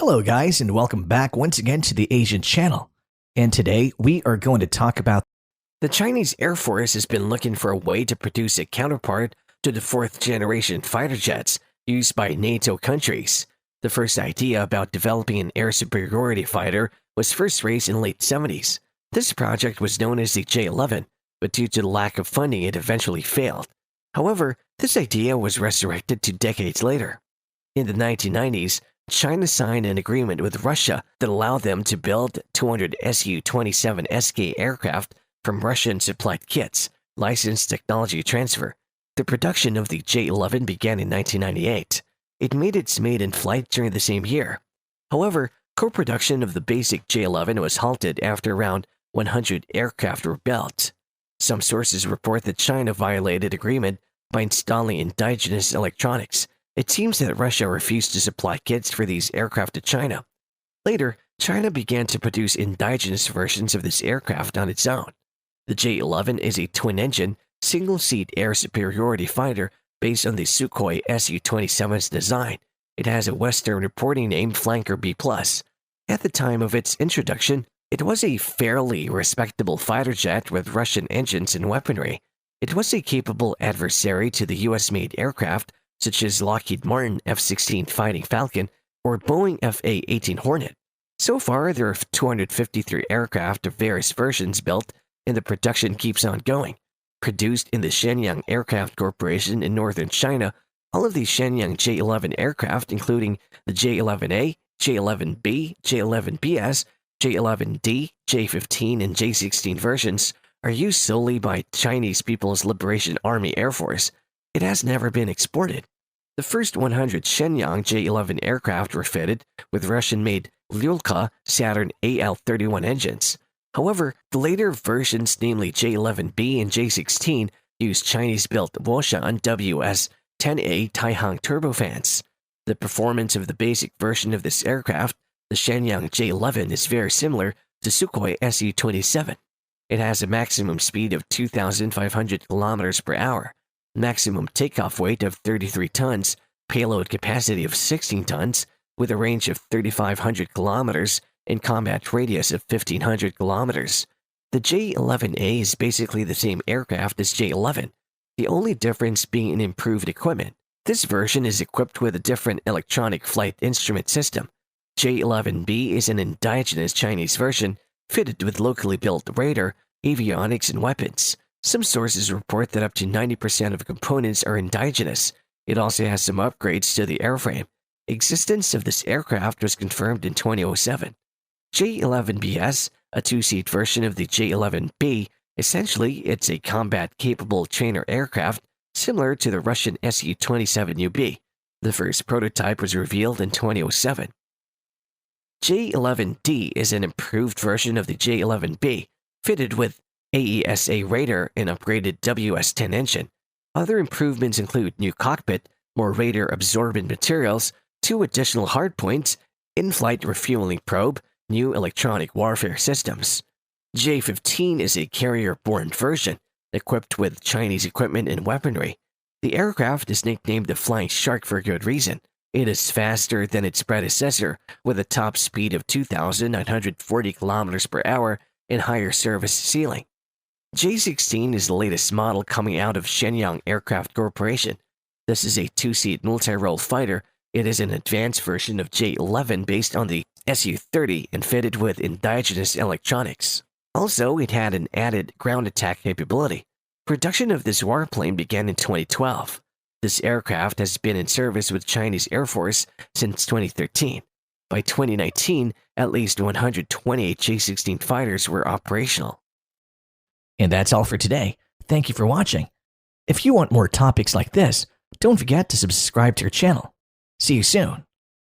Hello guys, and welcome back once again to the Asian channel. And today we are going to talk about the Chinese Air Force has been looking for a way to produce a counterpart to the fourth generation fighter jets used by NATO countries. The first idea about developing an air superiority fighter was first raised in the late 70s. This project was known as the J11, but due to the lack of funding it eventually failed. However, this idea was resurrected 2 decades later. In the 1990s, China signed an agreement with Russia that allowed them to build 200 Su-27 SK aircraft from Russian-supplied kits, licensed technology transfer. The production of the J-11 began in 1998. It made its maiden flight during the same year. However, co-production of the basic J-11 was halted after around 100 aircraft were built. Some sources report that China violated agreement by installing indigenous electronics. It seems that Russia refused to supply kits for these aircraft to China. Later, China began to produce indigenous versions of this aircraft on its own. The J-11 is a twin-engine, single-seat air superiority fighter based on the Sukhoi Su-27's design. It has a Western reporting name Flanker B+. At the time of its introduction, it was a fairly respectable fighter jet with Russian engines and weaponry. It was a capable adversary to the US-made aircraft such as Lockheed Martin F-16 Fighting Falcon or Boeing FA-18 Hornet. So far, there are 253 aircraft of various versions built, and the production keeps on going. Produced in the Shenyang Aircraft Corporation in northern China, all of the Shenyang J-11 aircraft, including the J-11A, J-11B, J-11BS, J-11D, J-15, and J-16 versions, are used solely by Chinese People's Liberation Army Air Force. It has never been exported. The first 100 Shenyang J-11 aircraft were fitted with Russian-made Lyulka Saturn AL-31 engines. However, the later versions, namely J-11B and J-16, used Chinese-built Woshan WS-10A Taihang turbofans. The performance of the basic version of this aircraft, the Shenyang J-11, is very similar to Sukhoi Su-27. It has a maximum speed of 2,500 km per hour. Maximum takeoff weight of 33 tons, payload capacity of 16 tons, with a range of 3,500 kilometers and combat radius of 1,500 kilometers. The J-11A is basically the same aircraft as J-11, the only difference being in improved equipment. This version is equipped with a different electronic flight instrument system. J-11B is an indigenous Chinese version fitted with locally built radar, avionics, and weapons. Some sources report that up to 90% of components are indigenous. It also has some upgrades to the airframe. Existence of this aircraft was confirmed in 2007. J-11BS, a two-seat version of the J-11B, essentially it's a combat-capable trainer aircraft similar to the Russian Su-27UB. The first prototype was revealed in 2007. J-11D is an improved version of the J-11B, fitted with AESA radar and upgraded WS-10 engine. Other improvements include new cockpit, more radar-absorbent materials, 2 additional hardpoints, in-flight refueling probe, new electronic warfare systems. J-15 is a carrier-borne version, equipped with Chinese equipment and weaponry. The aircraft is nicknamed the Flying Shark for good reason. It is faster than its predecessor, with a top speed of 2,940 km per hour and higher service ceiling. J-16 is the latest model coming out of Shenyang Aircraft Corporation. This is a 2-seat multi-role fighter. It is an advanced version of J-11 based on the Su-30 and fitted with indigenous electronics. Also, it had an added ground attack capability. Production of this warplane began in 2012. This aircraft has been in service with Chinese Air Force since 2013. By 2019, at least 128 J-16 fighters were operational. And that's all for today. Thank you for watching. If you want more topics like this, don't forget to subscribe to our channel. See you soon.